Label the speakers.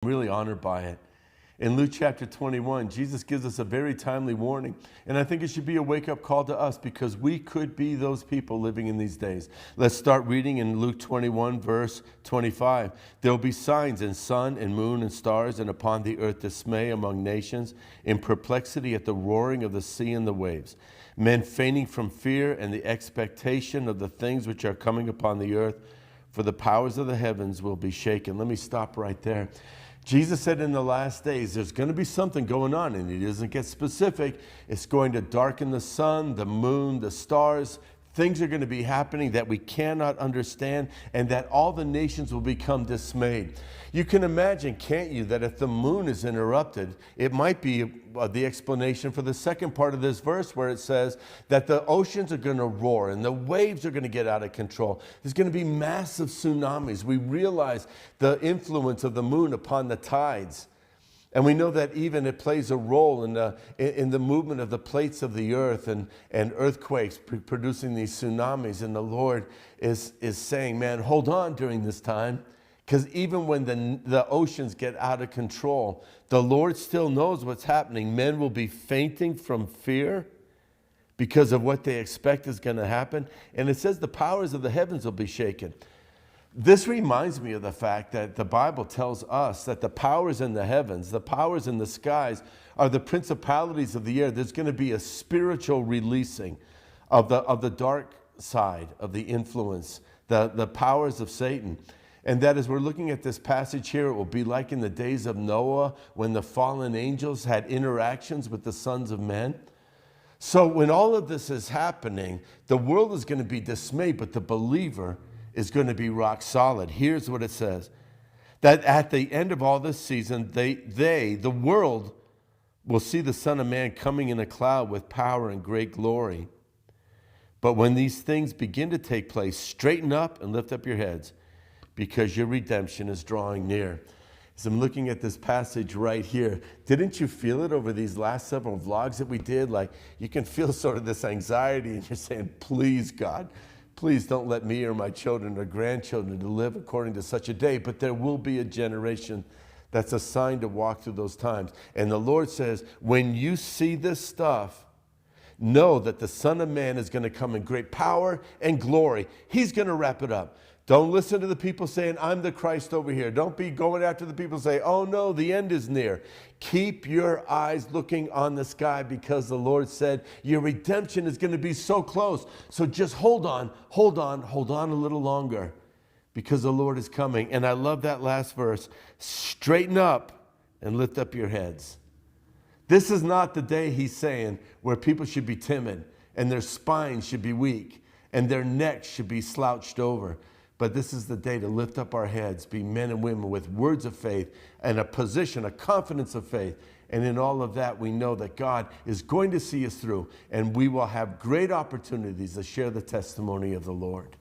Speaker 1: really honored by it. In Luke chapter 21, Jesus gives us a very timely warning. And I think it should be a wake-up call to us because we could be those people living in these days. Let's start reading in Luke 21, verse 25. There will be signs in sun and moon and stars, and upon the earth dismay among nations, in perplexity at the roaring of the sea and the waves. Men fainting from fear and the expectation of the things which are coming upon the earth, for the powers of the heavens will be shaken. Let me stop right there. Jesus said in the last days, there's going to be something going on, and he doesn't get specific. It's going to darken the sun, the moon, the stars. Things are going to be happening that we cannot understand, and that all the nations will become dismayed. You can imagine, can't you, that if the moon is interrupted, it might be the explanation for the second part of this verse where it says that the oceans are going to roar and the waves are going to get out of control. There's going to be massive tsunamis. We realize the influence of the moon upon the tides. And we know that even it plays a role in the movement of the plates of the earth and earthquakes producing these tsunamis. And the Lord is saying, man, hold on during this time. Because even when the oceans get out of control, the Lord still knows what's happening. Men will be fainting from fear because of what they expect is going to happen. And it says the powers of the heavens will be shaken. This reminds me of the fact that the Bible tells us that the powers in the heavens, the powers in the skies, are the principalities of the air. There's going to be a spiritual releasing of the dark side of the influence, the powers of Satan. And that as we're looking at this passage here, it will be like in the days of Noah when the fallen angels had interactions with the sons of men. So when all of this is happening, the world is going to be dismayed, but the believer is going to be rock solid. Here's what it says, that at the end of all this season, the world will see the Son of Man coming in a cloud with power and great glory. But when these things begin to take place, straighten up and lift up your heads, because your redemption is drawing near. As I'm looking at this passage right here, didn't you feel it over these last several vlogs that we did? Like, you can feel sort of this anxiety, and you're saying, please, God, please don't let me or my children or grandchildren to live according to such a day. But there will be a generation that's assigned to walk through those times. And the Lord says, when you see this stuff, know that the Son of Man is going to come in great power and glory. He's going to wrap it up. Don't listen to the people saying, I'm the Christ over here. Don't be going after the people who say, oh no, the end is near. Keep your eyes looking on the sky, because the Lord said your redemption is going to be so close. So just hold on a little longer, because the Lord is coming. And I love that last verse. Straighten up and lift up your heads. This is not the day, he's saying, where people should be timid and their spines should be weak and their necks should be slouched over. But this is the day to lift up our heads, be men and women with words of faith and a position, a confidence of faith. And in all of that, we know that God is going to see us through, and we will have great opportunities to share the testimony of the Lord.